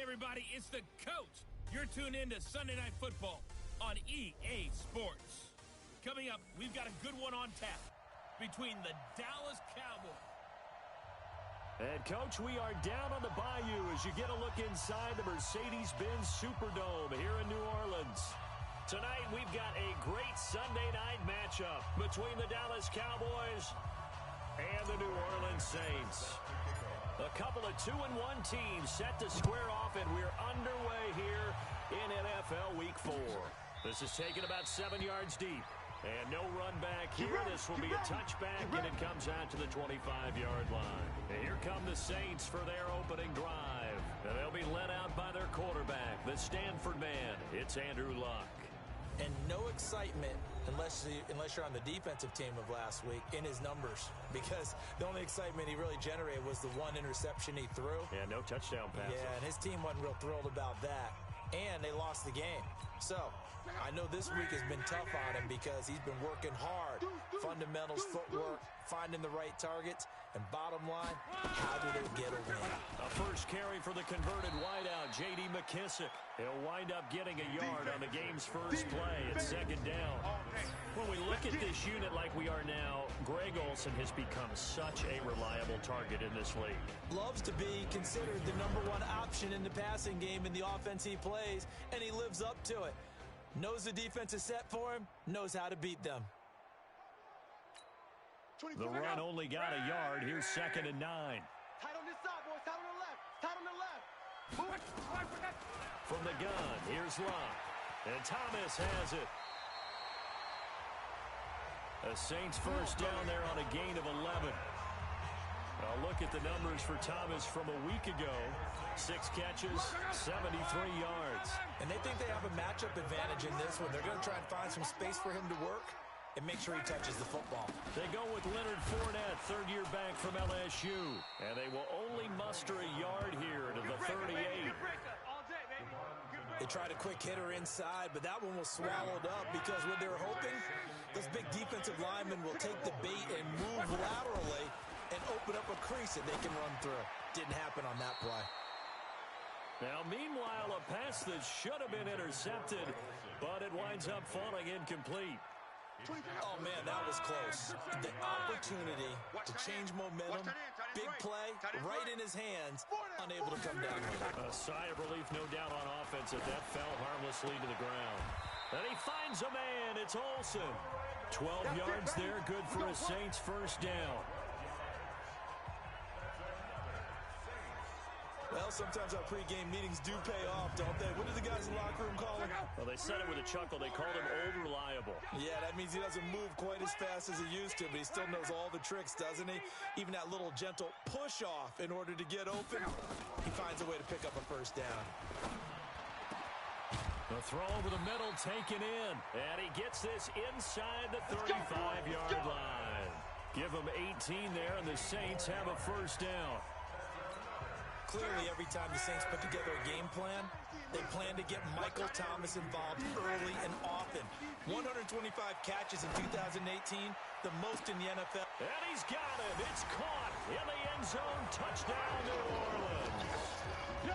everybody, it's the coach. You're tuned in to Sunday Night Football on EA Sports. Coming up, we've got a good one on tap between the Dallas Cowboys. And, Coach, we are down on the bayou as you get a look inside the Mercedes-Benz Superdome here in New Orleans. Tonight, we've got a great Sunday night matchup between the Dallas Cowboys and the New Orleans Saints. A couple of 2-1 teams set to square off, and we're underway here in NFL Week 4. This is taken about 7 yards deep. And no run back here. This will be a touchback, and it comes out to the 25-yard line. And here come the Saints for their opening drive. And they'll be led out by their quarterback, the Stanford man. It's Andrew Luck. And no excitement unless you're on the defensive team of last week in his numbers, because the only excitement he really generated was the one interception he threw. Yeah, no touchdown pass. Yeah, and his team wasn't real thrilled about that. And they lost the game. So I know this week has been tough on him because he's been working hard. Fundamentals, footwork, finding the right targets. And bottom line, how do they get a win? A first carry for the converted wideout, J.D. McKissick. He'll wind up getting a yard on the game's first play at second down. When we look at this unit like we are now, Greg Olsen has become such a reliable target in this league. Loves to be considered the #1 option in the passing game in the offense he plays, and he lives up to it. Knows the defense is set for him, knows how to beat them. The run only got a yard. Here's 2nd and 9. Tight on this side, boys. Tight on the left. Tight on the left. From the gun, here's Luck. And Thomas has it. A Saints first down there on a gain of 11. Now look at the numbers for Thomas from a week ago. 6 catches, 73 yards. And they think they have a matchup advantage in this one. They're going to try and find some space for him to work and make sure he touches the football. They go with Leonard Fournette, third-year back from LSU. And they will only muster a yard here to the 38. They tried a quick hitter inside, but that one was swallowed up because what they were hoping, those big defensive linemen will take the bait and move laterally and open up a crease that they can run through. Didn't happen on that play. Now, meanwhile, a pass that should have been intercepted, but it winds up falling incomplete. Oh, man, that was close. The opportunity to change momentum, big play, right in his hands, unable to come down with it. A sigh of relief, no doubt, on offense if that fell harmlessly to the ground. And he finds a man. It's Olsen. 12 yards there, good for a Saints first down. Well, sometimes our pregame meetings do pay off, don't they? What did the guys in the locker room call him? Well, they said it with a chuckle. They called him old reliable. Yeah, that means he doesn't move quite as fast as he used to, but he still knows all the tricks, doesn't he? Even that little gentle push-off in order to get open, he finds a way to pick up a first down. The throw over the middle taken in, and he gets this inside the 35-yard line. Give him 18 there, and the Saints have a first down. Clearly, every time the Saints put together a game plan, they plan to get Michael Thomas involved early and often. 125 catches in 2018, the most in the NFL. And he's got it. It's caught in the end zone. Touchdown, New Orleans.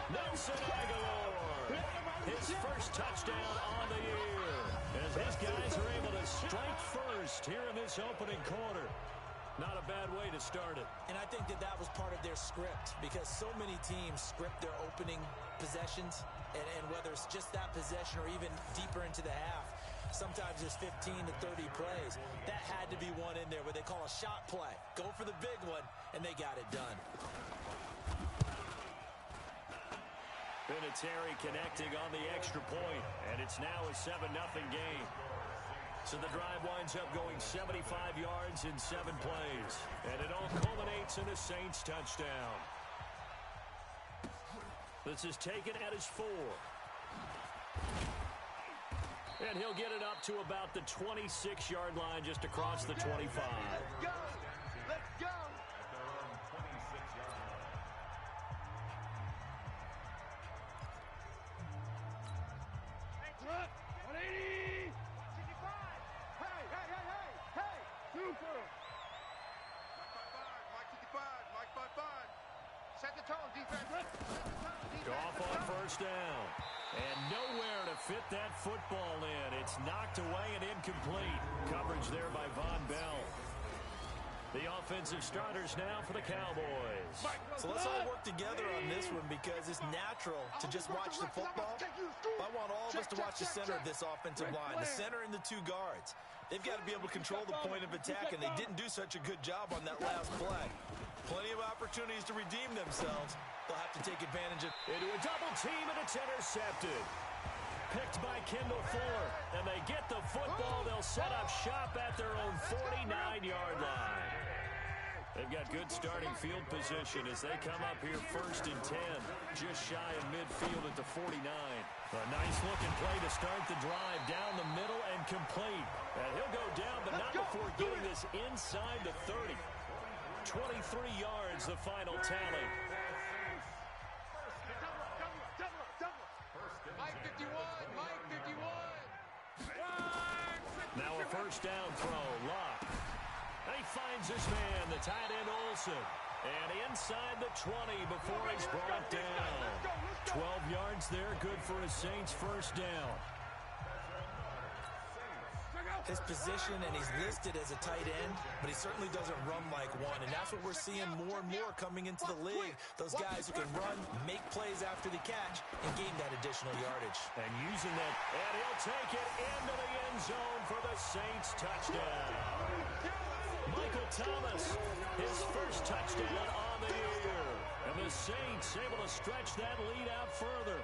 Nelson Aguilar, his first touchdown on the year. As his guys are able to strike first here in this opening quarter. Not a bad way to start it. And I think that was part of their script, because so many teams script their opening possessions, and whether it's just that possession or even deeper into the half, sometimes there's 15 to 30 plays. That had to be one in there where they call a shot play. Go for the big one, and they got it done. Vinatieri connecting on the extra point, and it's now a 7-0 game. So the drive winds up going 75 yards in 7 plays. And it all culminates in a Saints touchdown. This is taken at his 4. And he'll get it up to about the 26-yard line just across the 25. Let's go! Let's go! Hey, 180! Super! Mike 55, Mike 55. Set the tone, Off on first down. And nowhere to fit that football in. It's knocked away and incomplete. Coverage there by Von Bell. The offensive starters now for the Cowboys. So let's all work together on this one because it's natural to just watch the football. I want all of us to watch the center of this offensive line, the center and the two guards. They've got to be able to control the point of attack, and they didn't do such a good job on that last play. Plenty of opportunities to redeem themselves. They'll have to take advantage of. Into a double team, and it's intercepted. Picked by Kendall Fuller, and they get the football. They'll set up shop at their own 49-yard line. They've got good starting field position as they come up here 1st and 10, just shy of midfield at the 49. A nice-looking play to start the drive down the middle and complete. And he'll go down, but not before getting this inside the 30. 23 yards, the final tally. Mike 51, Mike 51. Now a first down throw, Locke. And he finds his man, the tight end Olsen. And inside the 20 before he's brought down. 12 yards there, good for a Saints first down. His position, and he's listed as a tight end, but he certainly doesn't run like one, and that's what we're seeing more and more coming into the league. Those guys who can run, make plays after the catch, and gain that additional yardage. And using that, and he'll take it into the end zone for the Saints touchdown. Michael Thomas, his first touchdown on the year. And the Saints able to stretch that lead out further.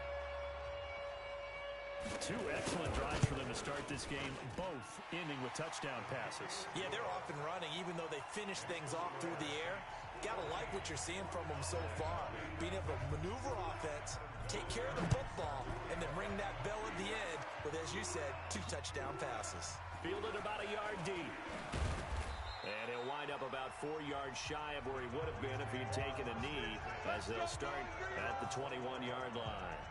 Two excellent drives for them to start this game, both ending with touchdown passes. Yeah, they're off and running, even though they finish things off through the air. Gotta like what you're seeing from them so far. Being able to maneuver offense, take care of the football, and then ring that bell at the end with, as you said, 2 touchdown passes. Fielded about a yard deep. And he'll wind up about 4 yards shy of where he would have been if he'd taken a knee, as they'll start at the 21-yard line.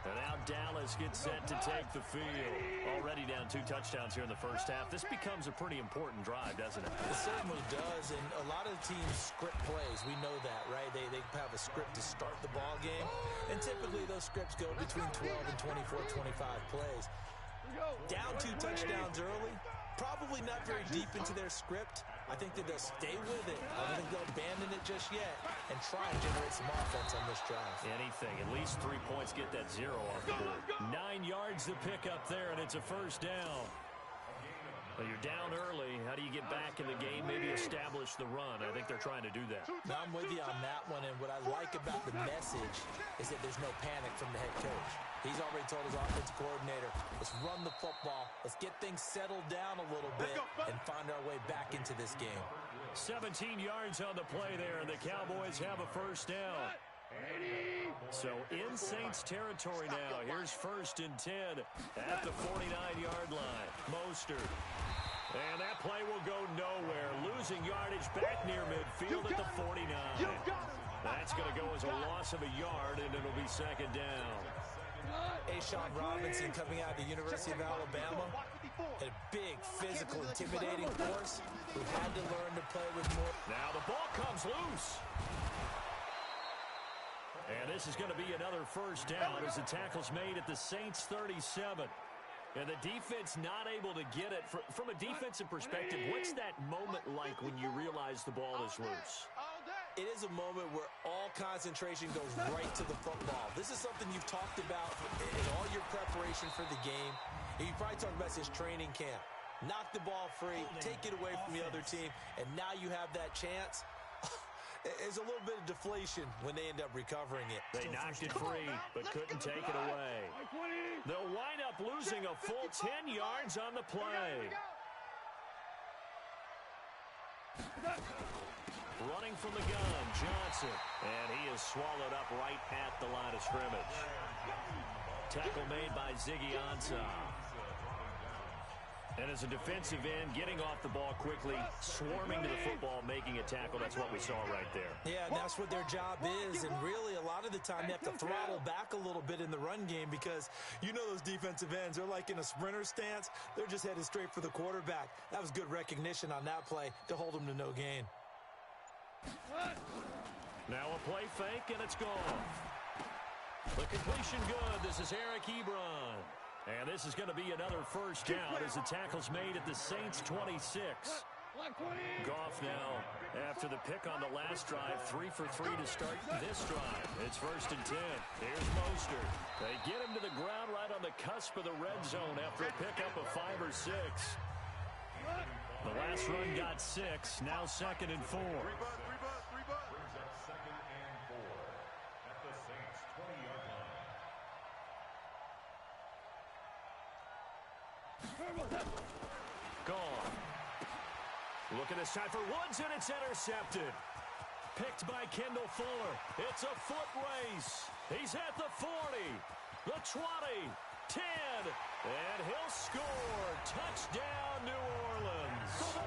And now Dallas gets set to take the field. Already down 2 touchdowns here in the first half. This becomes a pretty important drive, doesn't it? It certainly does, and a lot of teams script plays. We know that, right? They have a script to start the ball game, and typically those scripts go between 12 and 24, 25 plays. Down 2 touchdowns early, probably not very deep into their script. I think that they'll stay with it. I don't think they'll abandon it just yet and try and generate some offense on this drive. Anything. At least 3 points, get that 0 off the board. 9 yards to pick up there, and it's a first down. Well, you're down early. How do you get back in the game? Maybe establish the run. I think they're trying to do that. Now, I'm with you on that one, and what I like about the message is that there's no panic from the head coach. He's already told his offensive coordinator, let's run the football, let's get things settled down a little bit, and find our way back into this game. 17 yards on the play there, and the Cowboys have a first down. So in Saints territory now. Here's 1st and 10 at the 49-yard line. Mostert. And that play will go nowhere. Losing yardage back near midfield at the 49. That's going to go as a loss of a yard, and it'll be 2nd down. Ashawn Robinson coming out of the University of Alabama. A big, physical, intimidating force who had to learn to play with more. Now the ball comes loose. And this is going to be another first down as the tackle's made at the Saints 37. And the defense not able to get it. From a defensive perspective, what's that moment like when you realize the ball is loose? It is a moment where all concentration goes right to the football. This is something you've talked about in all your preparation for the game. And you probably talked about this training camp. Knock the ball free, take it away from the other team, and now you have that chance. There's a little bit of deflation when they end up recovering it. They knocked it free, but couldn't take it away. They'll wind up losing a full 10 yards on the play. Running from the gun, Johnson. And he is swallowed up right at the line of scrimmage. Tackle made by Ziggy Ansah. And as a defensive end, getting off the ball quickly, swarming to the football, making a tackle. That's what we saw right there. Yeah, and that's what their job is. And really, a lot of the time, they have to throttle back a little bit in the run game because you know those defensive ends, they're like in a sprinter stance. They're just headed straight for the quarterback. That was good recognition on that play to hold them to no gain. Now a play fake, and it's gone. The completion good. This is Eric Ebron. And this is going to be another first down as the tackle's made at the Saints' 26. Goff now, after the pick on the last drive, 3 for 3 to start this drive. It's 1st and 10. Here's Mostert. They get him to the ground right on the cusp of the red zone after a pickup of 5 or 6. The last run got 6. Now 2nd and 4. Gone. Look at this time for Woods, and it's intercepted. Picked by Kendall Fuller. It's a foot race. He's at the 40, the 20, 10, and he'll score. Touchdown, New Orleans.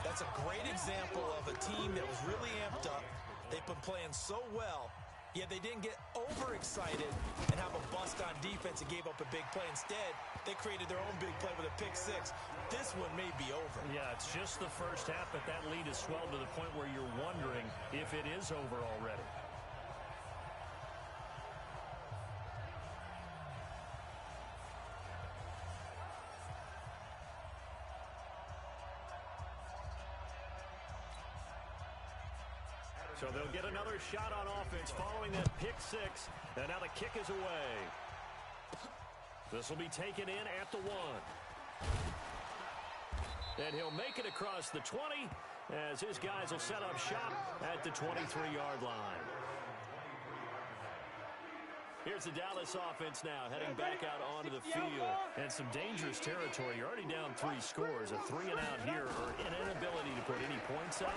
That's a great example of a team that was really amped up. They've been playing so well, yet they didn't get overexcited and have a bust on defense and gave up a big play. Instead, they created their own big play with a pick 6. This one may be over. Yeah, it's just the first half, but that lead has swelled to the point where you're wondering if it is over already. So they'll get another shot on offense following that pick 6. And now the kick is away. This will be taken in at the 1. And he'll make it across the 20 as his guys will set up shop at the 23-yard line. Here's the Dallas offense now heading back out onto the field. And some dangerous territory. You're already down 3 scores. A 3 and out here or an inability to put any points up.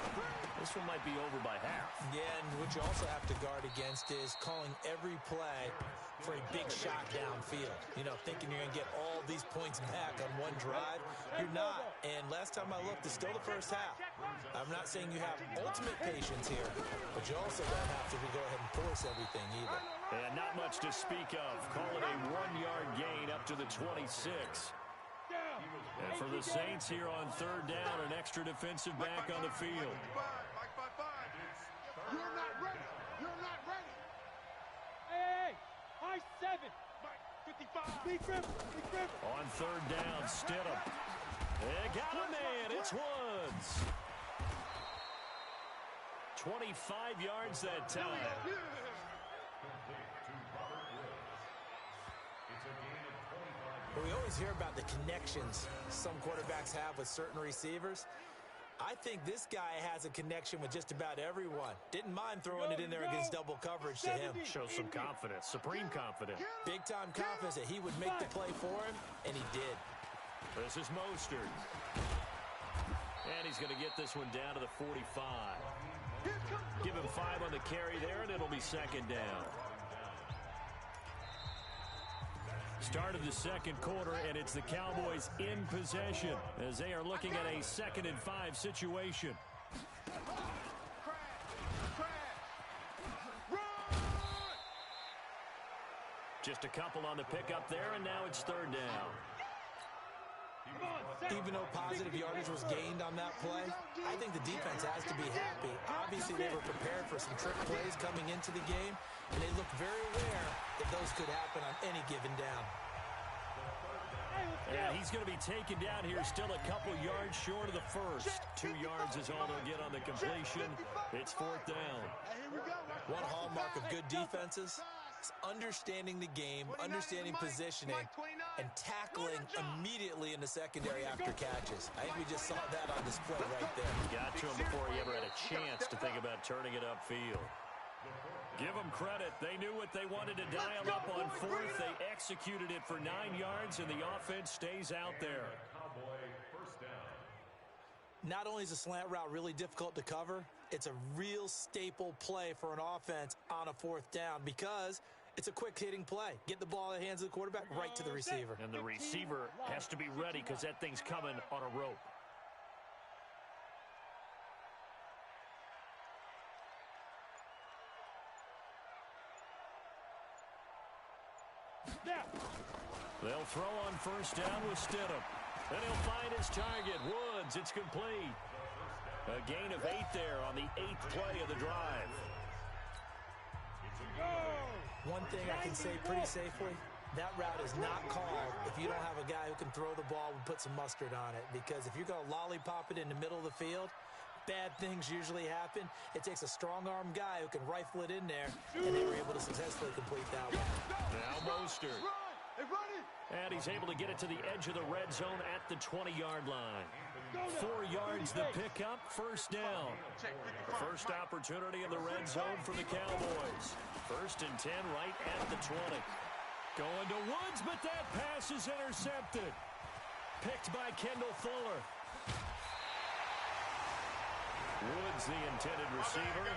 This one might be over by half. Yeah, and what you also have to guard against is calling every play for a big shot downfield. You know, thinking you're going to get all these points back on one drive. You're not. And last time I looked, it's still the first half. I'm not saying you have ultimate patience here, but you also don't have to go ahead and force everything either. And not much to speak of. Call it a 1-yard gain up to the 26. And for the Saints here on 3rd down, an extra defensive back on the field. You're not ready. You're not ready. Hey, high 7. 55. Big river. On 3rd down, Stidham. They got a man. It's Woods. 25 yards that time. We always hear about the connections some quarterbacks have with certain receivers. I think this guy has a connection with just about everyone. Didn't mind throwing it in there against double coverage to him. Shows some confidence, supreme confidence. Big-time confidence that he would make the play for him, and he did. This is Mostert. And he's going to get this one down to the 45. Give him 5 on the carry there, and it'll be 2nd down. Start of the 2nd quarter, and it's the Cowboys in possession as they are looking at a 2nd and 5 situation. Just a couple on the pickup there, and now it's 3rd down. Even though positive yardage was gained on that play, I think the defense has to be happy. Obviously, they were prepared for some trick plays coming into the game, and they look very aware that those could happen on any given down. And he's going to be taken down here still a couple yards short of the first. 2 yards is all they'll get on the completion. It's 4th down. One hallmark of good defenses is understanding the game, understanding positioning, and tackling immediately in the secondary after catches. I think we just saw that on display right there. Got to him before he ever had a chance to think about turning it upfield. Give them credit. They knew what they wanted to dial up on 4th. They executed it for 9 yards, and the offense stays out there. Not only is a slant route really difficult to cover, it's a real staple play for an offense on a 4th down because It's a quick-hitting play. Get the ball in the hands of the quarterback right to the receiver. And the receiver has to be ready because that thing's coming on a rope. They'll throw on first down with Stidham. And he'll find his target, Woods. It's complete. A gain of 8 there on the 8th play of the drive. One thing I can say pretty safely, that route is not called if you don't have a guy who can throw the ball and put some mustard on it. Because if you're going to lollipop it in the middle of the field, bad things usually happen. It takes a strong-arm guy who can rifle it in there, and they were able to successfully complete that one. Now Mostert. And he's able to get it to the edge of the red zone at the 20-yard line. 4 yards the pickup, first down. First opportunity in the red zone for the Cowboys. 1st and 10 right at the 20. Going to Woods, but that pass is intercepted. Picked by Kendall Fuller. Woods, the intended receiver.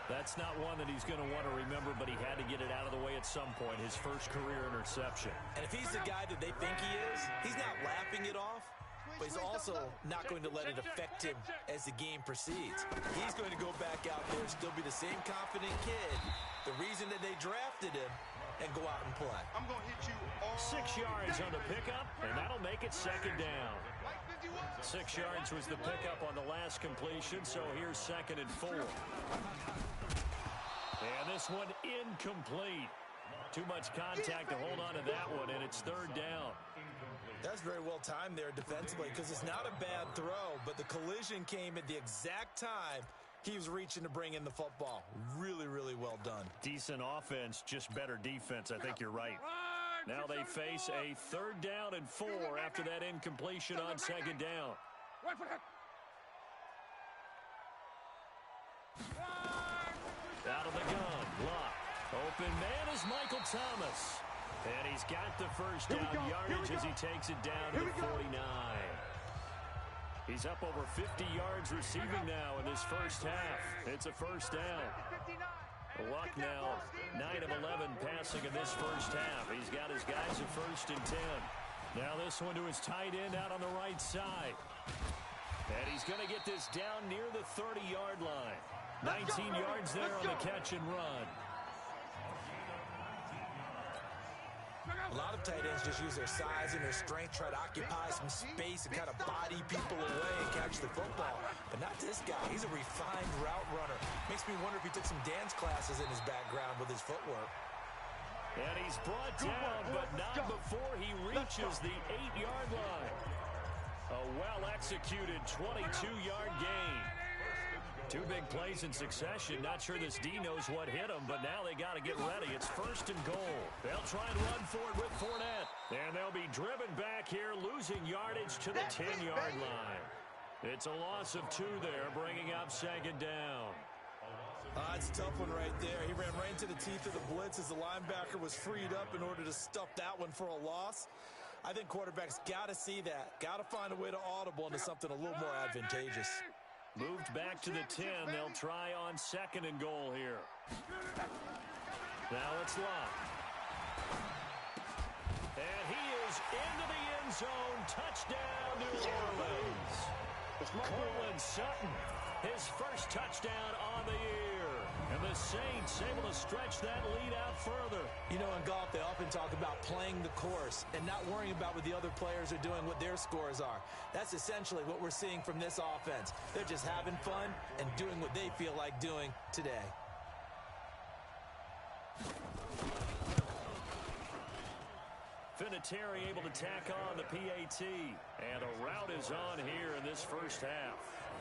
That's not one that he's going to want to remember, but he had to get it out of the way at some point, his first career interception. And if he's the guy that they think he is, he's not laughing it off, but he's also not going to let it affect him as the game proceeds. He's going to go back out there, still be the same confident kid, the reason that they drafted him, and go out and play. I'm going to hit you all 6 yards on the pickup, and that'll make it second down. 6 yards was the pickup on the last completion, so here's 2nd and 4. And this one incomplete. Too much contact to hold on to that one, and it's 3rd down. That's very well timed there defensively because it's not a bad throw, but the collision came at the exact time he was reaching to bring in the football. Really, really well done. Decent offense, just better defense. I think you're right. Now they face a 3rd down and 4 after that incompletion on 2nd down. Out of the gun, block. Open man is Michael Thomas. And he's got the first down yardage as he takes it down to the 49. He's up over 50 yards receiving now in this first half. It's a first down. Luck now, 9 of 11 passing in this first half. He's got his guys at 1st and 10. Now this one to his tight end out on the right side. And he's going to get this down near the 30-yard line. 19 yards there on the catch and run. A lot of tight ends just use their size and their strength, try to occupy some space and kind of body people away and catch the football. But not this guy. He's a refined route runner. Makes me wonder if he took some dance classes in his background with his footwork. And he's brought down, but not before he reaches the 8-yard line. A well-executed 22-yard gain. 2 big plays in succession. Not sure this D knows what hit him, but now they got to get ready. It's 1st and goal. They'll try and run for it with Fournette. And they'll be driven back here, losing yardage to the 10-yard line. It's a loss of 2 there, bringing up 2nd down. It's a tough one right there. He ran right into the teeth of the blitz as the linebacker was freed up in order to stuff that one for a loss. I think quarterbacks got to see that. Got to find a way to audible into something a little more advantageous. Moved back to the 10. They'll try on 2nd and goal here. Now it's Luck. And he is into the end zone. Touchdown, New Orleans. Cortland Sutton, his first touchdown on the year. And the Saints able to stretch that lead out further. You know, in golf, they often talk about playing the course and not worrying about what the other players are doing, what their scores are. That's essentially what we're seeing from this offense. They're just having fun and doing what they feel like doing today. Vinatieri able to tack on the PAT. And a route is on here in this first half.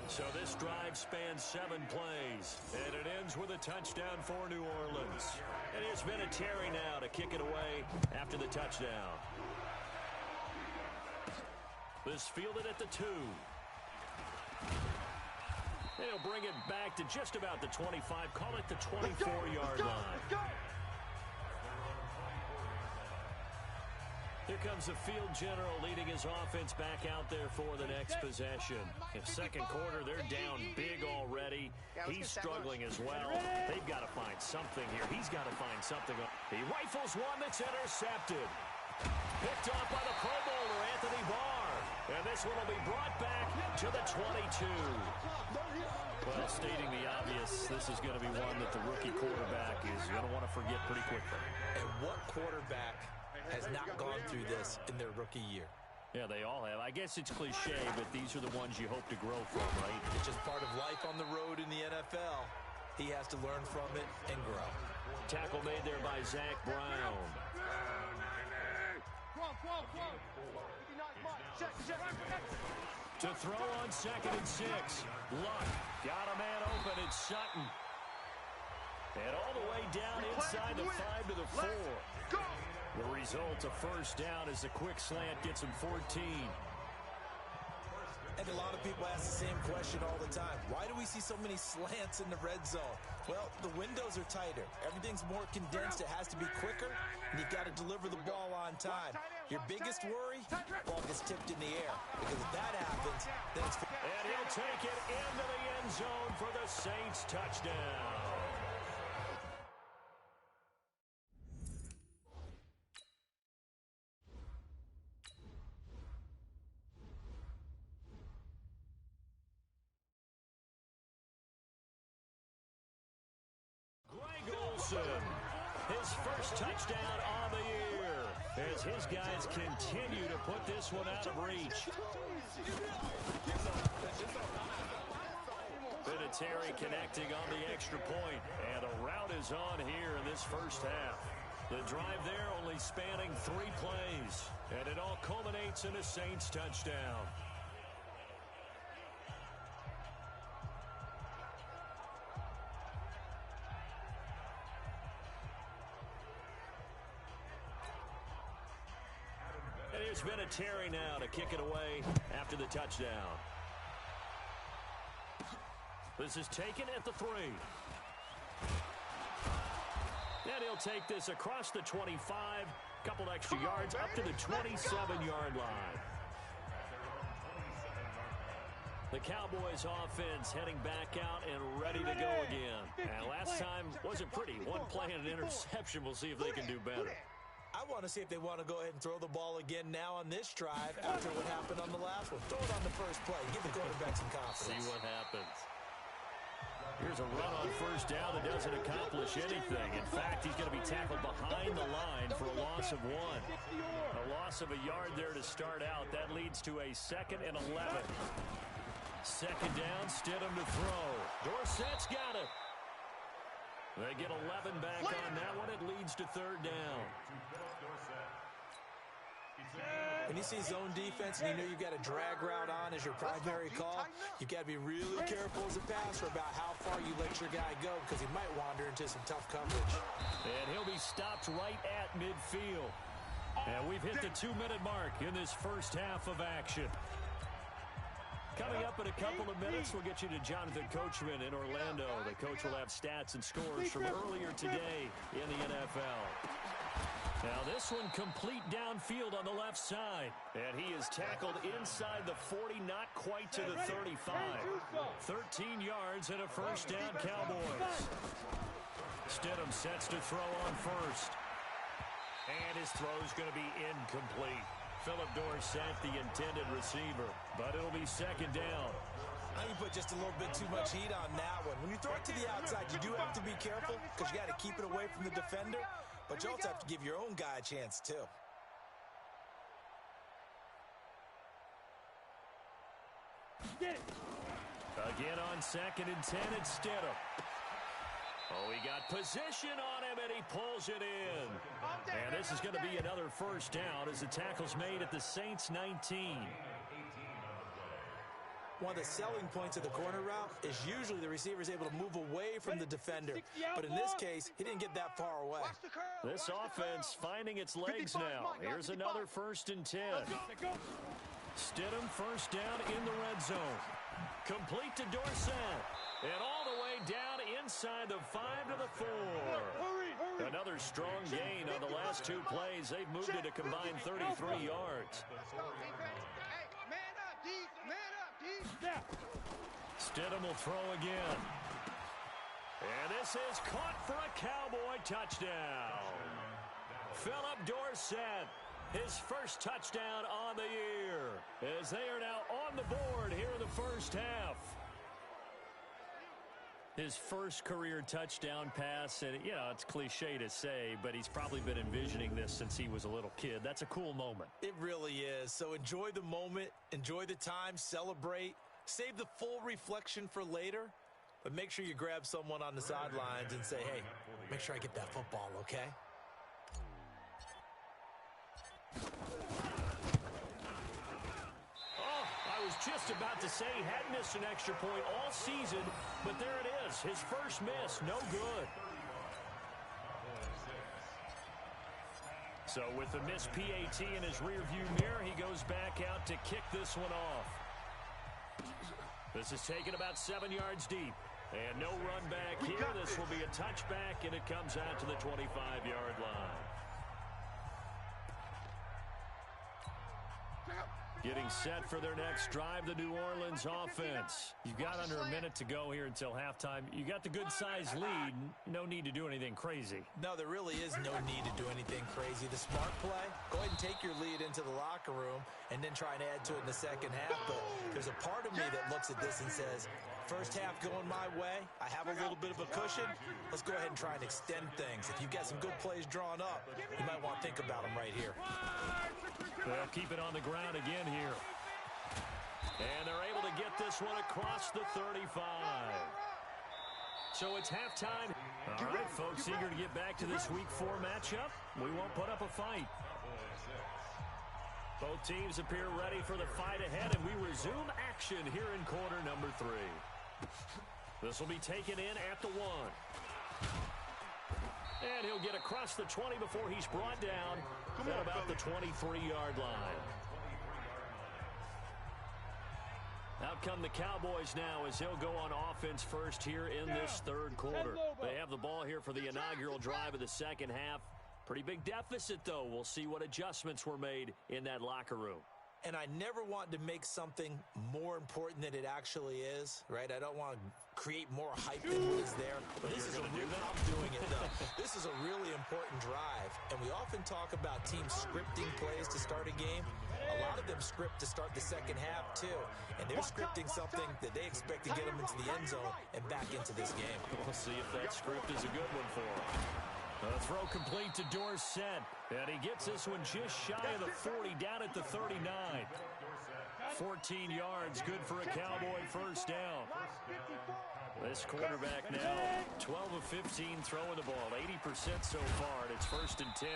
So this drive spans 7 plays. And it ends with a touchdown for New Orleans. And here's Vinatieri now to kick it away after the touchdown. This fielded at the 2. They'll bring it back to just about the 25. Call it the 24-yard line. Here comes the field general leading his offense back out there for the next possession. In 2nd quarter, they're down big already. He's struggling as well. They've got to find something here. He's got to find something. He rifles one that's intercepted. Picked off by the Pro Bowler, Anthony Barr. And this one will be brought back to the 22. Well, stating the obvious, this is going to be one that the rookie quarterback is going to want to forget pretty quickly. And what quarterback has not gone through this in their rookie year? Yeah, they all have. I guess it's cliche, but these are the ones you hope to grow from, right? It's just part of life on the road in the NFL. He has to learn from it and grow. Tackle made there by Zach Brown. To throw on 2nd and 6. Luck got a man open. It's Sutton. And all the way down inside the 5 to the 4. The result, a first down as the quick slant gets him 14. And a lot of people ask the same question all the time. Why do we see so many slants in the red zone? Well, the windows are tighter. Everything's more condensed. It has to be quicker, and you've got to deliver the ball on time. Your biggest worry, ball gets tipped in the air. Because if that happens, then it's... And he'll take it into the end zone for the Saints touchdown. His first touchdown on the year as his guys continue to put this one out of reach. Vinatieri connecting on the extra point, and a rout is on here in this first half. The drive there only spanning 3 plays, and it all culminates in a Saints touchdown. It's Vinatieri now to kick it away after the touchdown. This is taken at the 3. And he'll take this across the 25. Couple extra yards up to the 27-yard line. The Cowboys offense heading back out and ready to go again. And last time wasn't pretty. One play and an interception. We'll see if they can do better. I want to see if they want to go ahead and throw the ball again now on this drive after what happened on the last one. Throw it on the first play. Give the quarterback some confidence. See what happens. Here's a run on first down that doesn't accomplish anything. In fact, he's going to be tackled behind the line for a loss of 1. A loss of a yard there to start out. That leads to a 2nd and 11. Second down, Stidham to throw. Dorsett's got it. They get 11 back on that one. It leads to 3rd down. When you see zone defense and you know you've got a drag route on as your primary call, you've got to be really careful as a passer about how far you let your guy go because he might wander into some tough coverage. And he'll be stopped right at midfield. And we've hit the 2-minute mark in this first half of action. Coming up in a couple of minutes, we'll get you to Jonathan Coachman in Orlando. The coach will have stats and scores from earlier today in the NFL. Now this one complete downfield on the left side. And he is tackled inside the 40, not quite to the 35. 13 yards and a first down, Cowboys. Stidham sets to throw on first. And his throw's going to be incomplete. Philip Dorsett, the intended receiver, but it'll be 2nd down. I think you put just a little bit too much heat on that one. When you throw it to the outside, you do have to be careful because you got to keep it away from the defender, but you also have to give your own guy a chance too. Again on 2nd and 10, it's Stidham. Oh, he got position on him, and he pulls it in. And this is going to be another first down as the tackle's made at the Saints 19. One of the selling points of the corner route is usually the receiver is able to move away from the defender. But in this case, he didn't get that far away. This offense finding its legs now. Here's another 1st and 10. Stidham first down in the red zone. Complete to Dorsett. And all the way down inside the 5 to the 4. Another strong gain on the last 2 plays. They've moved it a combined 33 yards. Man up, D. Stidham will throw again. And this is caught for a Cowboy touchdown. Philip Dorsett, his first touchdown on the year, as they are now on the board here in the first half. His first career touchdown pass, and, you know, it's cliche to say, but he's probably been envisioning this since he was a little kid. That's a cool moment. It really is. So enjoy the moment, enjoy the time, celebrate, save the full reflection for later, but make sure you grab someone on the sidelines and say, hey, make sure I get that football, okay? I was just about to say he had missed an extra point all season, but there it is. His first miss, no good. So with the missed PAT in his rearview mirror, he goes back out to kick this one off. This is taken about 7 yards deep. And no run back here. This will be a touchback, and it comes out to the 25-yard line. Getting set for their next drive, the New Orleans offense. You've got under a minute to go here until halftime. You got the good-sized lead. No need to do anything crazy. No, there really is no need to do anything crazy. The smart play, go ahead and take your lead into the locker room and then try and add to it in the second half. But there's a part of me that looks at this and says, first half going my way, I have a little bit of a cushion. Let's go ahead and try and extend things. If you've got some good plays drawn up, you might want to think about them right here. They'll keep it on the ground again here. And they're able to get this one across the 35. So it's halftime. All right, folks, eager to get back to this Week 4 matchup. We won't put up a fight. Both teams appear ready for the fight ahead, and we resume action here in quarter number 3. This will be taken in at the 1. And he'll get across the 20 before he's brought down at about the 23-yard line. Out come the Cowboys now as he'll go on offense first here in this third quarter. They have the ball here for the inaugural drive of the second half. Pretty big deficit, though. We'll see what adjustments were made in that locker room. And I never want to make something more important than it actually is, right? I don't want to create more hype than what is there. But this is I'm doing it, though. This is a really important drive. And we often talk about teams scripting plays to start a game. A lot of them script to start the second half, too. And they're scripting something that they expect to get them into the end zone and back into this game. We'll see if that script is a good one for them. The throw complete to Dorsett, and he gets this one just shy of the 40, down at the 39. 14 yards, good for a Cowboy first down. This quarterback now, 12 of 15 throwing the ball, 80% so far, and it's 1st and 10.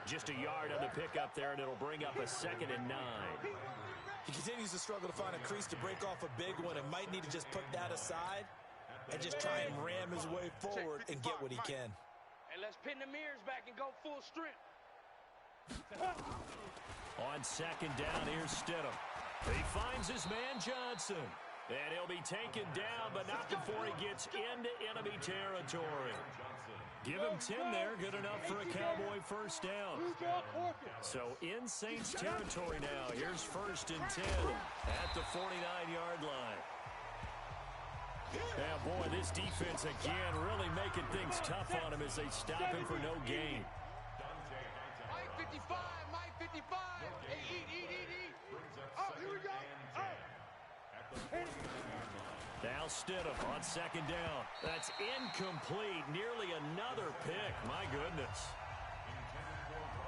Just a yard on the pickup there, and it'll bring up a 2nd and 9. He continues to struggle to find a crease to break off a big one and might need to just put that aside and just try and ram his way forward and get what he can. And let's pin the mirrors back and go full strength. On 2nd down, here's Stidham. He finds his man Johnson. And he'll be taken down, but not before he gets into enemy territory. Give him 10 there, good enough for a Cowboy first down. So in Saints territory now, here's 1st and 10 at the 49-yard line. Yeah, boy, this defense again really making things tough on him as they stop him for no gain. Mike 55, Mike 55. Hey, eat. Oh, here we go. Now Stidham on 2nd down. That's incomplete. Nearly another pick. My goodness.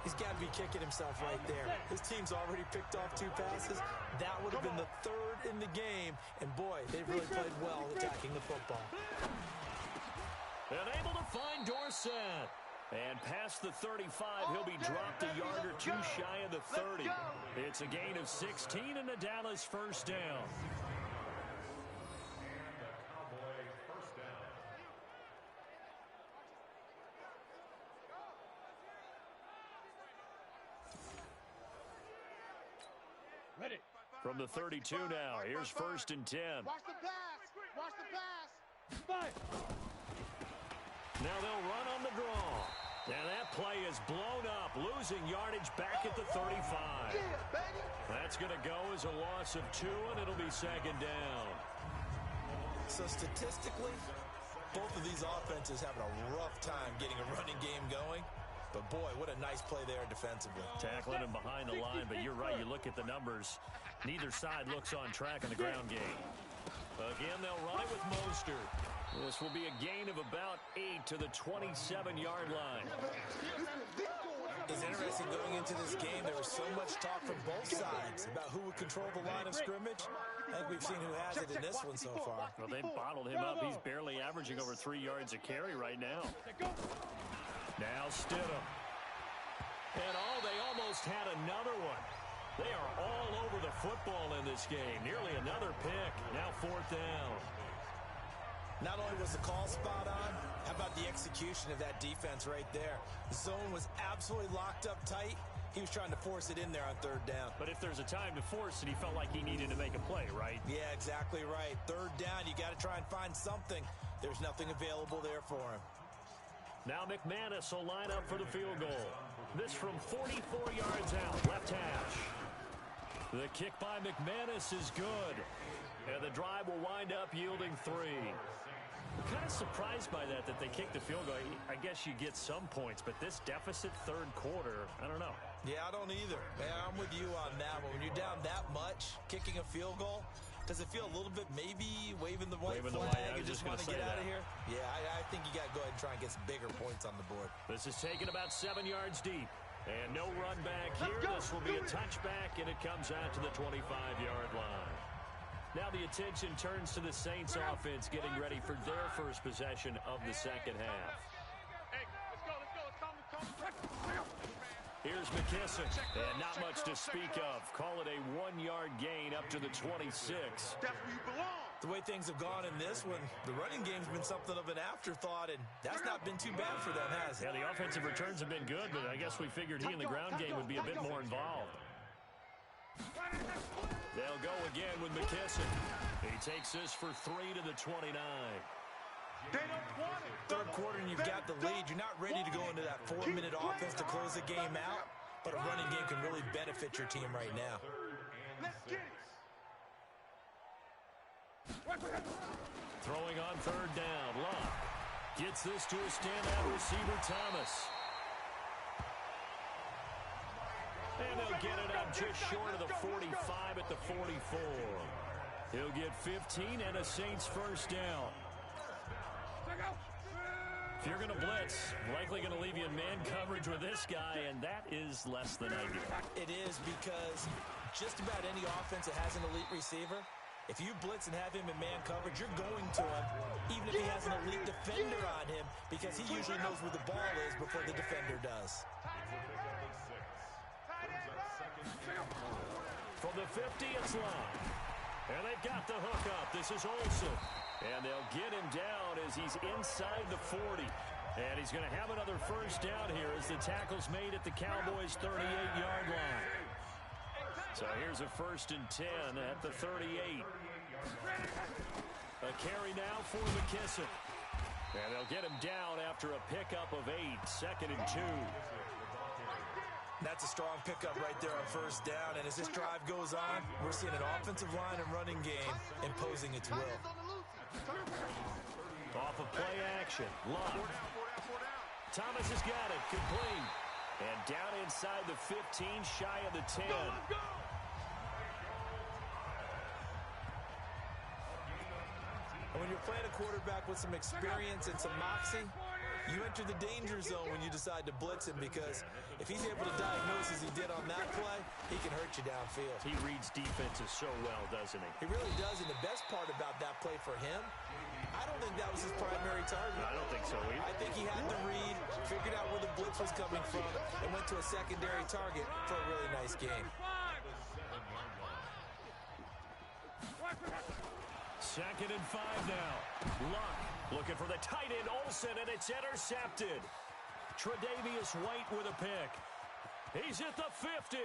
He's got to be kicking himself right there. His team's already picked off 2 passes. That would have been the 3rd in the game. And, boy, they've really played well attacking the football. And able to find Dorsett. And past the 35, he'll be dropped a yard or 2 shy of the 30. It's a gain of 16 and a Dallas first down. Ready. From the 32 now, here's 1st and 10. Watch the pass. Watch the pass. Five. Now they'll run on the draw. And that play is blown up, losing yardage back at the 35. Yeah, baby. That's going to go as a loss of 2, and it'll be 2nd down. So statistically, both of these offenses having a rough time getting a running game going. But, boy, what a nice play there defensively. Tackling him behind the line, but you're right. You look at the numbers. Neither side looks on track in the ground game. Again, they'll run it with Mostert. This will be a gain of about 8 to the 27-yard line. It's interesting going into this game. There was so much talk from both sides about who would control the line of scrimmage. I think we've seen who has it in this one so far. Well, they've bottled him up. He's barely averaging over 3 yards a carry right now. Now Stidham. And they almost had another one. They are all over the football in this game. Nearly another pick. Now 4th down. Not only was the call spot on, how about the execution of that defense right there? The zone was absolutely locked up tight. He was trying to force it in there on 3rd down. But if there's a time to force it, he felt like he needed to make a play, right? Yeah, exactly right. 3rd down, you got to try and find something. There's nothing available there for him. Now McManus will line up for the field goal. This from 44 yards out, left hash. The kick by McManus is good. And the drive will wind up yielding 3. I'm kind of surprised by that they kicked the field goal. I guess you get some points, but this deficit 3rd quarter, I don't know. Yeah, I don't either. Man, I'm with you on that one. When you're down that much, kicking a field goal, does it feel a little bit maybe waving the white flag and just want to get out of here? Yeah, I think you got to go ahead and try and get some bigger points on the board. This is taken about 7 yards deep. And no run back here. This will be a touchback, and it comes out to the 25-yard line. Now the attention turns to the Saints offense getting ready for their first possession of the second half. Hey, let's go. Here's McKissick, and not much to speak of. Call it a 1-yard gain up to the 26. That's where you belong. The way things have gone in this one, the running game's been something of an afterthought, and that's not been too bad for them, has it? Yeah, the offensive returns have been good, but I guess we figured he in the ground game would be a bit more involved. They'll go again with McKissick. He takes this for 3 to the 29. They don't want it. 3rd quarter and you've got the lead. You're not ready to go into that 4-minute offense to close the game out, but a running game can really benefit your team right now. Let's get it. Throwing on 3rd down. Luck gets this to a standout receiver, Thomas. And they'll get it up just short of the 45 at the 44. He'll get 15 and a Saints first down. If you're going to blitz, likely going to leave you in man coverage with this guy, and that is less than ideal. It is because just about any offense that has an elite receiver, if you blitz and have him in man coverage, you're going to him, even if he has an elite defender on him, because he usually knows where the ball is before the defender does. From the 50, it's Long. And they've got the hook up. This is Olsen. And they'll get him down as he's inside the 40. And he's going to have another first down here as the tackle's made at the Cowboys' 38-yard line. So here's a 1st and 10 at the 38. A carry now for McKissick. And they'll get him down after a pickup of 8, 2nd and 2. That's a strong pickup right there on 1st down. And as this drive goes on, we're seeing an offensive line and running game imposing its will. Off of play action. Luck. Thomas has got it. Complete. And down inside the 15, shy of the 10. And when you're playing a quarterback with some experience and some moxie, you enter the danger zone when you decide to blitz him, because if he's able to diagnose as he did on that play, he can hurt you downfield. He reads defenses so well, doesn't he? He really does, and the best part about that play for him, I don't think that was his primary target. I don't think so either. I think he had to read, figured out where the blitz was coming from, and went to a secondary target for a really nice game. 2nd and 5 now. Luck looking for the tight end, Olsen, and it's intercepted. Tre'Davious White with a pick. He's at the 50,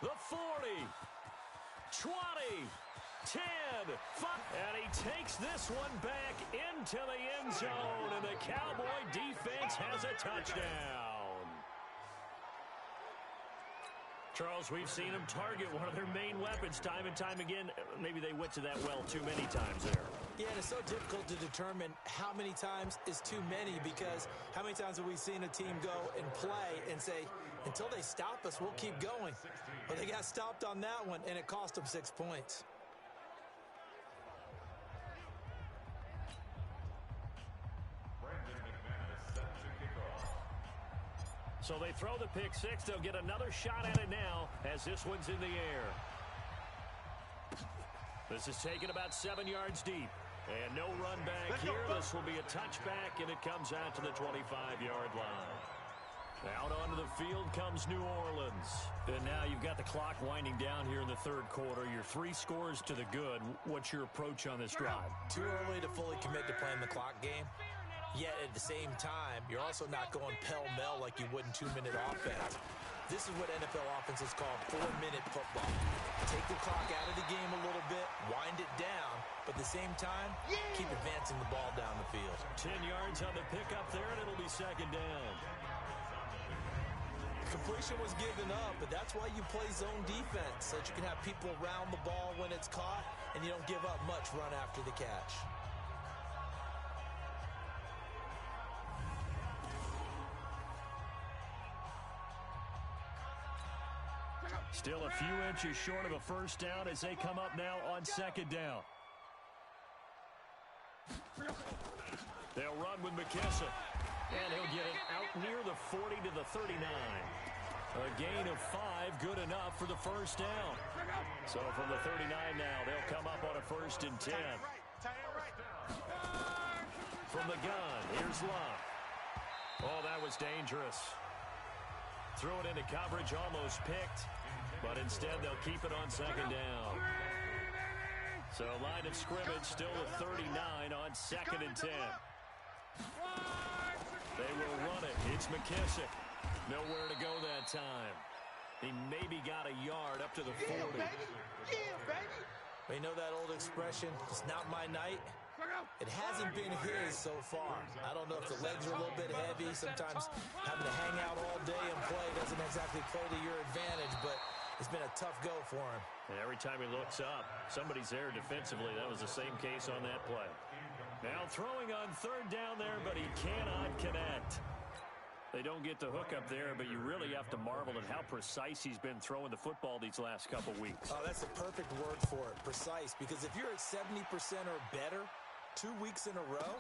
the 40, 20, 10, 5. And he takes this one back into the end zone, and the Cowboy defense has a touchdown. Charles, we've seen them target one of their main weapons time and time again. Maybe they went to that well too many times there. Yeah, and it's so difficult to determine how many times is too many, because how many times have we seen a team go and play and say, until they stop us, we'll keep going. But they got stopped on that one, and it cost them 6 points. So they throw the pick six. They'll get another shot at it now as this one's in the air. This is taken about 7 yards deep. And no run back here. This will be a touchback, and it comes out to the 25-yard line. Out onto the field comes New Orleans. And now you've got the clock winding down here in the third quarter. You're 3 scores to the good. What's your approach on this drive? Too early to fully commit to playing the clock game. Yet at the same time, you're also not going pell-mell like you would in 2-minute offense. This is what NFL offenses call 4-minute football. Take the clock out of the game a little bit, wind it down, but at the same time, keep advancing the ball down the field. 10 yards on the pickup there, and it'll be second down. Completion was given up, but that's why you play zone defense, so that you can have people around the ball when it's caught, and you don't give up much run after the catch. Still a few inches short of a first down as they come up now on second down. They'll run with McKissick. And he'll get it out near the 40 to the 39. A gain of 5, good enough for the first down. So from the 39 now, they'll come up on a 1st and 10. From the gun, here's Love. Oh, that was dangerous. Threw it into coverage, almost picked. But instead, they'll keep it on second down. So line of scrimmage still at 39 on 2nd and 10. They will run it. It's McKissick. Nowhere to go that time. He maybe got a yard up to the 40. Yeah, baby. We know that old expression, it's not my night. It hasn't been his so far. I don't know if the legs are a little bit heavy. Sometimes having to hang out all day and play doesn't exactly play to your advantage, but it's been a tough go for him. And every time he looks up, somebody's there defensively. That was the same case on that play. Now throwing on 3rd down there, but he cannot connect. They don't get the hook up there, but you really have to marvel at how precise he's been throwing the football these last couple weeks. Oh, that's the perfect word for it, precise, because if you're at 70% or better 2 weeks in a row,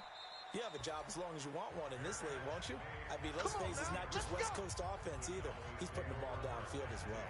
you have a job as long as you want one in this league, won't you? I mean, let's face it, it's not just West Coast offense either. He's putting the ball downfield as well.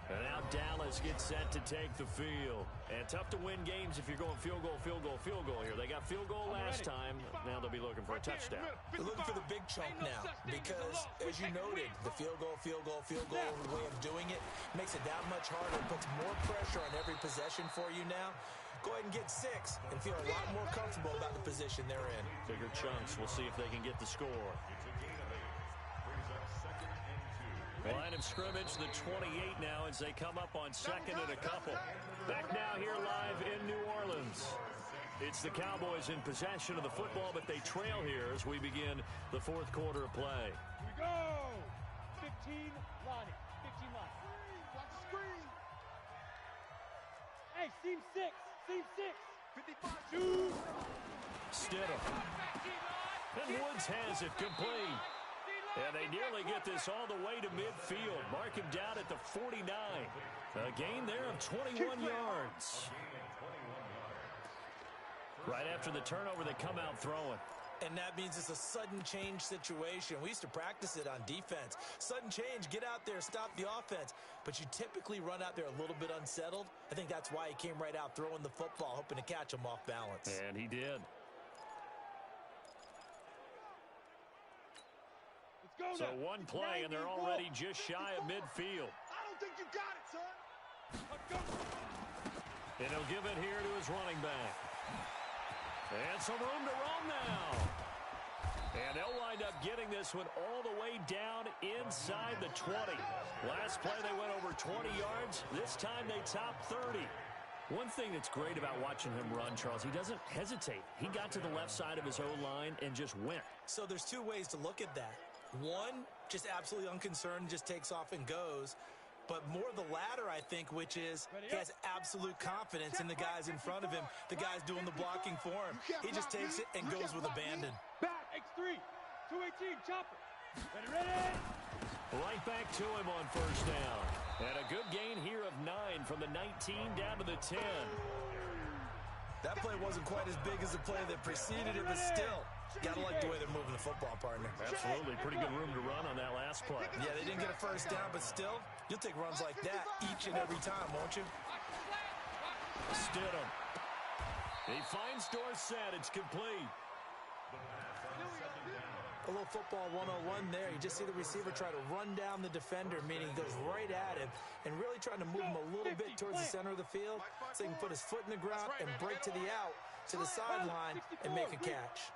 And now Dallas gets set to take the field. And tough to win games if you're going field goal, field goal, field goal here. They got field goal last time. Now they'll be looking for a touchdown. They're looking for the big chunk now because, as you noted, the field goal way of doing it makes it that much harder. It puts more pressure on every possession for you now. Go ahead and get 6 and feel a lot more comfortable about the position they're in. Bigger chunks. We'll see if they can get the score. Line of scrimmage, the 28 now as they come up on 2nd and a couple. Back now here live in New Orleans. It's the Cowboys in possession of the football, but they trail here as we begin the 4th quarter of play. Here we go. 15 line. 15 line. Watch the screen. Hey, seam 6. Seam 6. 55. 2. Stidham. And Woods has it complete. And they nearly get this all the way to midfield. Mark him down at the 49. A gain there of 21 yards. Right after the turnover, they come out throwing. And that means it's a sudden change situation. We used to practice it on defense. Sudden change, get out there, stop the offense. But you typically run out there a little bit unsettled. I think that's why he came right out throwing the football, hoping to catch him off balance. And he did. So one play, and they're already just shy of midfield. I don't think you got it, son. And he'll give it here to his running back. And some room to roam now. And they'll wind up getting this one all the way down inside the 20. Last play, they went over 20 yards. This time, they top 30. One thing that's great about watching him run, Charles, he doesn't hesitate. He got to the left side of his O-line and just went. So there's 2 ways to look at that. One, just absolutely unconcerned, just takes off and goes. but more the latter, I think, which is he has absolute confidence in the guys in front of him, the guys doing the blocking for him. He just takes it and goes with abandon. Back, X3, 218, chopper. Ready. Right back to him on first down. And a good gain here of 9 from the 19 down to the 10. That play wasn't quite as big as the play that preceded it, but still, gotta like the way they're moving the football, partner. Absolutely. Pretty good room to run on that last play. Yeah, they didn't get a first down, but still, you'll take runs like that each and every time, won't you? Stidham. He finds Dorsett. It's complete. A little football 101 there. You just see the receiver try to run down the defender, meaning he goes right at him and really trying to move him a little bit towards the center of the field so he can put his foot in the ground and break to the out, to the sideline, and make a catch.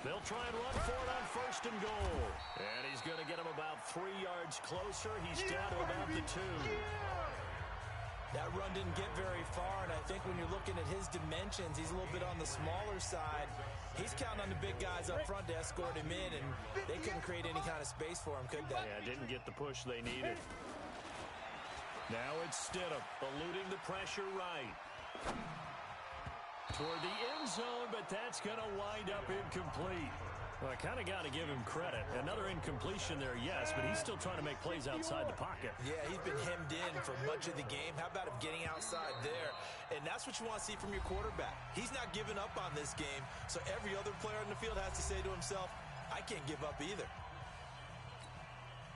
They'll try and run for it on first and goal. And he's going to get him about 3 yards closer. He's down to about the 2. That run didn't get very far, and I think when you're looking at his dimensions, he's a little bit on the smaller side. He's counting on the big guys up front to escort him in, and they couldn't create any kind of space for him, could they? Yeah, didn't get the push they needed. Now it's Stidham, eluding the pressure right. Toward the end zone, but that's going to wind up incomplete. Well, I kind of got to give him credit. Another incompletion there, yes, but he's still trying to make plays outside the pocket. Yeah, he's been hemmed in for much of the game. How about him getting outside there? And that's what you want to see from your quarterback. He's not giving up on this game, so every other player on the field has to say to himself, I can't give up either.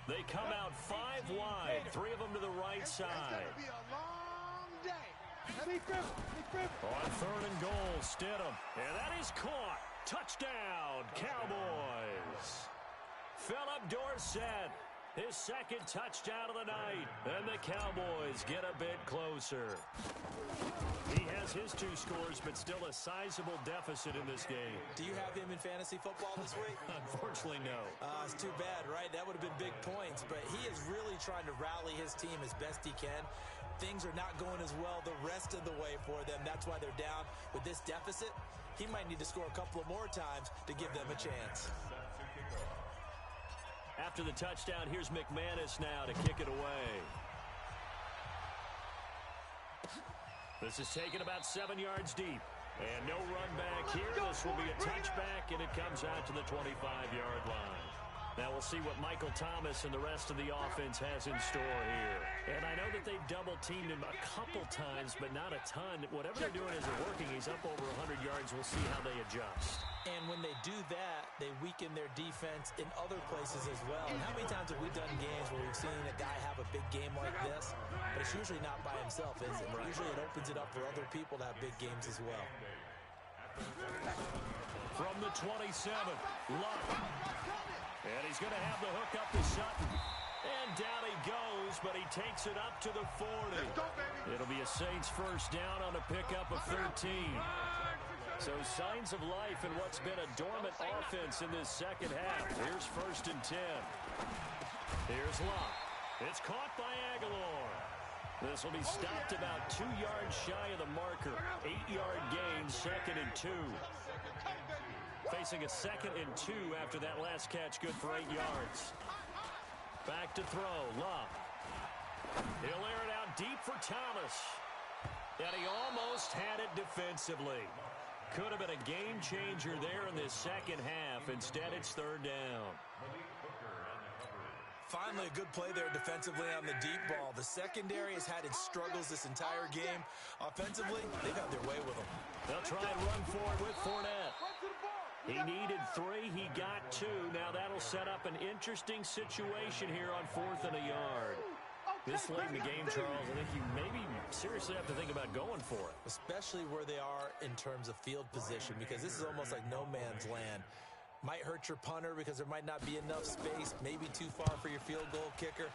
They come out 5 wide, 3 of them to the right side. It's going to be a long day. On third and goal, Stidham. And that is caught. Touchdown, Cowboys. Philip Dorsett, his second touchdown of the night. And the Cowboys get a bit closer. He has his 2 scores, but still a sizable deficit in this game. Do you have him in fantasy football this week? Unfortunately, no. It's too bad, right? That would have been big points, but he is really trying to rally his team as best he can. Things are not going as well the rest of the way for them. That's why they're down with this deficit. He might need to score a couple of more times to give them a chance. After the touchdown, here's McManus now to kick it away. This is taken about 7 yards deep. And no run back here. This will be a touchback, and it comes out to the 25-yard line. Now we'll see what Michael Thomas and the rest of the offense has in store here. And I know that they've double-teamed him a couple times, but not a ton. Whatever they're doing isn't working. He's up over 100 yards. We'll see how they adjust. And when they do that, they weaken their defense in other places as well. And how many times have we done games where we've seen a guy have a big game like this? But it's usually not by himself, is it? Right. Usually it opens it up for other people to have big games as well. From the 27, Luck. And he's going to have the hook up to Sutton. And down he goes, but he takes it up to the 40. It'll be a Saints first down on a pickup of 13. So signs of life in what's been a dormant offense in this second half. Here's first and 10. Here's Luck. It's caught by Aguilar. This will be stopped about 2 yards shy of the marker. 8-yard gain, second and 2. Facing a second and 2 after that last catch, good for 8 yards. Back to throw, Love. He'll air it out deep for Thomas. And he almost had it defensively. Could have been a game changer there in this second half. Instead, it's third down. Finally, a good play there defensively on the deep ball. The secondary has had its struggles this entire game. Offensively, they've had their way with them. They'll try and run for it with Fournette. He needed 3. He got 2. Now that'll set up an interesting situation here on 4th and a yard. This late in the game, Charles, I think you maybe seriously have to think about going for it. Especially where they are in terms of field position, because this is almost like no man's land. Might hurt your punter because there might not be enough space, maybe too far for your field goal kicker.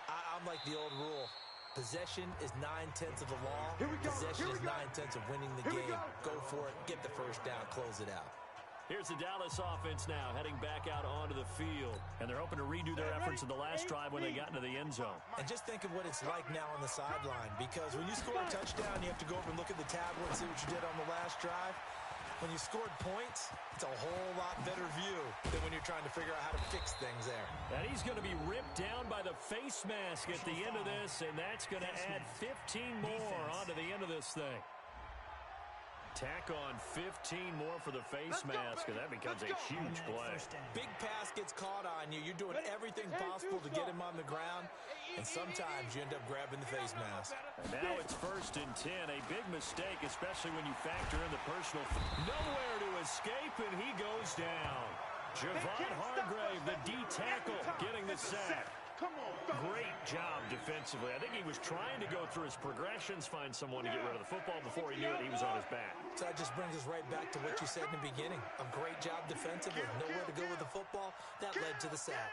I'm like the old rule. Possession is 9/10 of the law. Possession is 9/10 of winning the game. Go for it. Get the first down. Close it out. Here's the Dallas offense now heading back out onto the field. And they're hoping to redo their efforts in the last drive when they got into the end zone. And just think of what it's like now on the sideline. Because when you score a touchdown, you have to go over and look at the tablet and see what you did on the last drive. When you scored points, it's a whole lot better view than when you're trying to figure out how to fix things there. And he's going to be ripped down by the face mask at the end of this, and that's going to add 15 more onto the end of this thing. Tack on 15 more for the face mask, and that becomes a huge play. Big pass gets caught on you. You're doing everything possible to get him on the ground, and sometimes you end up grabbing the face mask. And now it's 1st and 10. A big mistake, especially when you factor in the personal. Nowhere to escape, and he goes down. Javon Hargrave, the D tackle, getting the sack. Great job defensively. I think he was trying to go through his progressions, find someone to get rid of the football. Before he knew it, he was on his back. So that just brings us right back to what you said in the beginning. A great job defensively. Nowhere to go with the football. That led to the sack.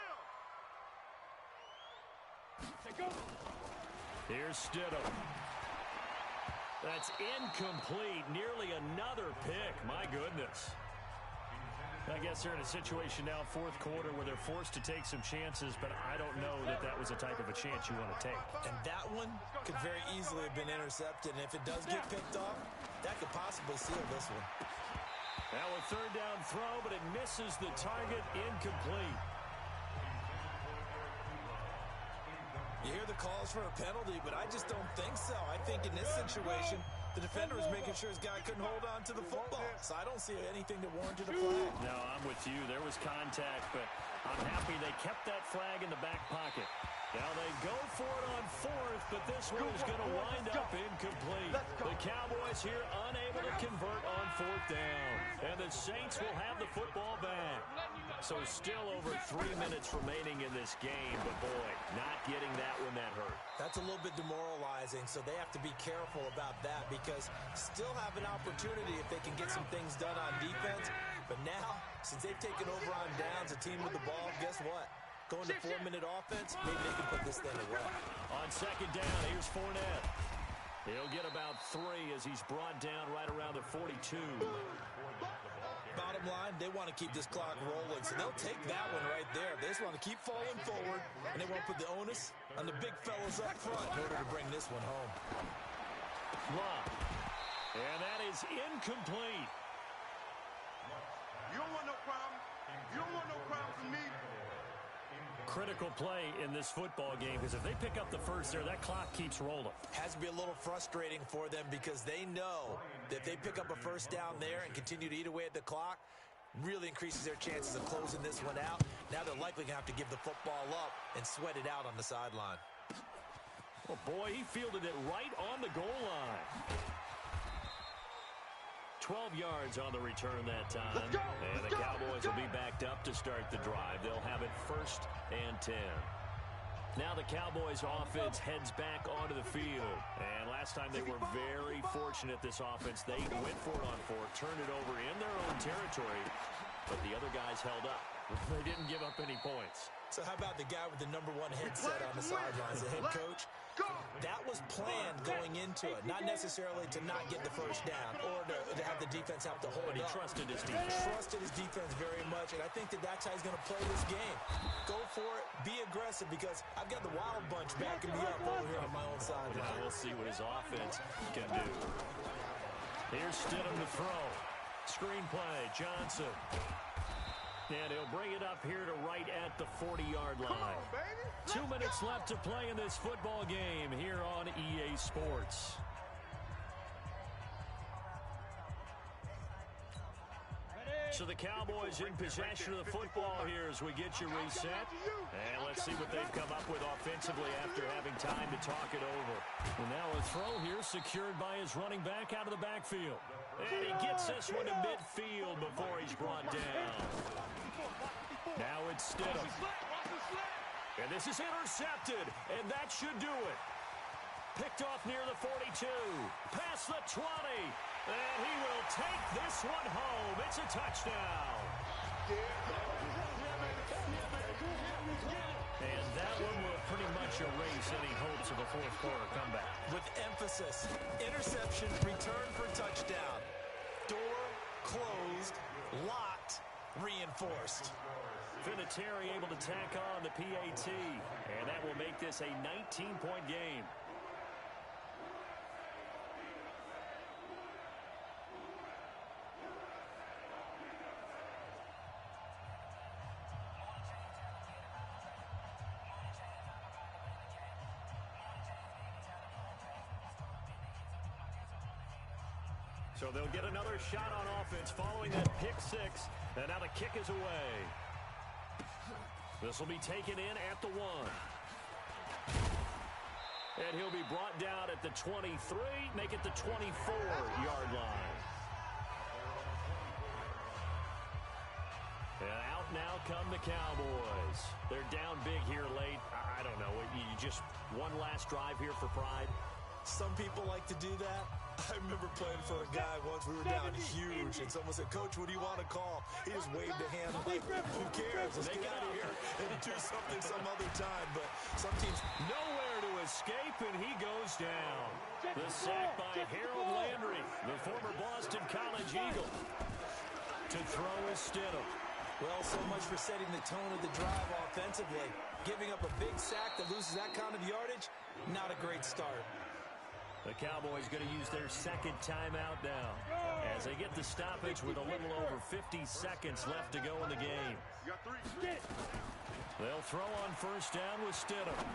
Here's Stidham. That's incomplete. Nearly another pick. My goodness. I guess they're in a situation now, 4th quarter, where they're forced to take some chances, but I don't know that that was the type of a chance you want to take. And that one could very easily have been intercepted, and if it does get picked off, that could possibly seal this one. Now a 3rd down throw, but it misses the target. Incomplete. You hear the calls for a penalty, but I just don't think so. I think in this situation, the defender was making sure his guy couldn't hold on to the football. So I don't see anything that warranted a flag. No, I'm with you. There was contact, but I'm happy they kept that flag in the back pocket. Now they go for it on 4th, but this one is going to wind up incomplete. The Cowboys here unable to convert on 4th down. And the Saints will have the football back. So still over 3 minutes remaining in this game, but boy, not getting that one that hurt. That's a little bit demoralizing, so they have to be careful about that because still have an opportunity if they can get some things done on defense. But now, since they've taken over on downs, a team with the ball, guess what? Going to 4-minute offense, maybe they can put this thing away. On 2nd down, here's Fournette. He'll get about 3 as he's brought down right around the 42. Bottom line, they want to keep this clock rolling, so they'll take that one right there. They just want to keep falling forward, and they won't put the onus on the big fellas up front in order to bring this one home. Long. And that is incomplete. You don't want no problem. You don't want no problem from me. Critical play in this football game because if they pick up the first there, that clock keeps rolling. Has to be a little frustrating for them because they know that if they pick up a first down there and continue to eat away at the clock, really increases their chances of closing this one out. Now they're likely going to have to give the football up and sweat it out on the sideline. Oh, boy, he fielded it right on the goal line. 12 yards on the return that time. And the Cowboys will be backed up to start the drive. They'll have it 1st and 10. Now the Cowboys offense heads back onto the field. And last time they were very fortunate, this offense. They went for it on 4th, turned it over in their own territory, but the other guys held up. They didn't give up any points. So how about the guy with the #1 headset on the sidelines, the head coach? That was planned going into it, not necessarily to not get the first down or to have the defense have to hold But he up. trusted his defense. Trusted his defense very much, and I think that that's how he's going to play this game. Go for it, be aggressive, because I've got the wild bunch backing me up over here on my own sideline. Now we'll see what his offense can do. Here's Stidham to throw. Screen play, Johnson. And he'll bring it up here to right at the 40-yard line. 2 minutes left to play in this football game here on EA Sports. So the Cowboys in possession of the football here as we get you reset. And let's see what they've come up with offensively after having time to talk it over. And now a throw here secured by his running back out of the backfield. And he gets this one to midfield before he's brought down. Now it's Stidham. And this is intercepted, and that should do it. Picked off near the 42, past the 20, and he will take this one home. It's a touchdown. And that one will pretty much erase any hopes of a fourth quarter comeback. With emphasis, interception, return for touchdown. Door closed, locked, reinforced. Vinatieri able to tack on the PAT, and that will make this a 19-point game. So they'll get another shot on offense following that pick six. And now the kick is away. This will be taken in at the 1. And he'll be brought down at the 23, make it the 24-yard line. And out now come the Cowboys. They're down big here late. I don't know. You just one last drive here for pride? Some people like to do that. I remember playing for a guy once. We were down huge, and someone said, "Coach, what do you want to call?" He just waved a hand like, "Who cares? Let's get out of here and do something some other time." But some teams nowhere to escape, and he goes down. The sack by Harold Landry, the former Boston College Eagle. To throw is Stidham. Well, so much for setting the tone of the drive offensively. Giving up a big sack that loses that kind of yardage, not a great start. The Cowboys going to use their second timeout now as they get the stoppage with a little over 50 seconds left to go in the game. They'll throw on first down with Stidham.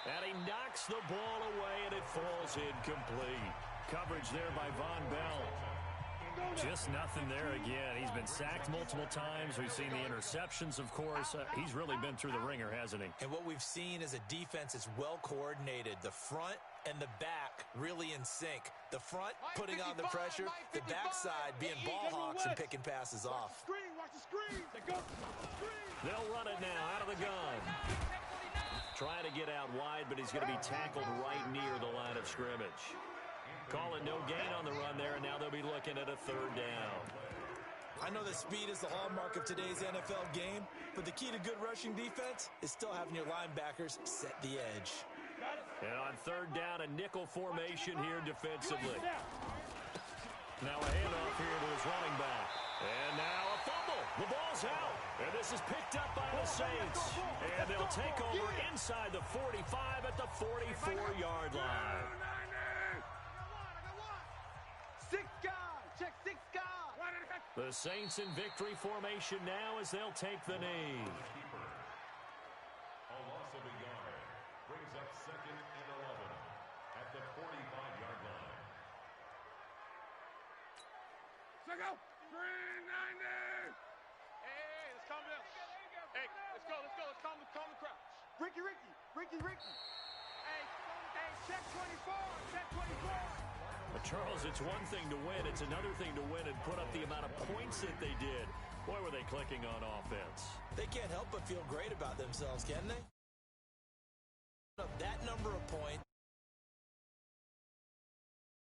And he knocks the ball away, and it falls incomplete. Coverage there by Von Bell. Just nothing there again. He's been sacked multiple times. We've seen the interceptions, of course. He's really been through the ringer, hasn't he? And what we've seen is a defense that's well coordinated. The front and the back really in sync. The front putting on the pressure, the backside being ball hawks and picking passes off. Watch the screen. They'll run it now out of the gun. Trying to get out wide, but he's going to be tackled right near the line of scrimmage. Call it no gain on the run there, and now they'll be looking at a third down. I know that speed is the hallmark of today's NFL game, but the key to good rushing defense is still having your linebackers set the edge. And on third down, a nickel formation here defensively. Now a handoff here to his running back. And now a fumble. The ball's out. And this is picked up by the Saints. And they'll take over inside the 45 at the 44-yard line. The Saints in victory formation now as they'll take the knee. A loss of a yard brings up second and 11 at the 45-yard line. Let's go. 390. Hey, let's calm down. Hey, let's go. Let's calm the crowd. Ricky. Hey, check 24. Check 24. Charles, it's one thing to win. It's another thing to win and put up the amount of points that they did. Boy, were they clicking on offense. They can't help but feel great about themselves, can they?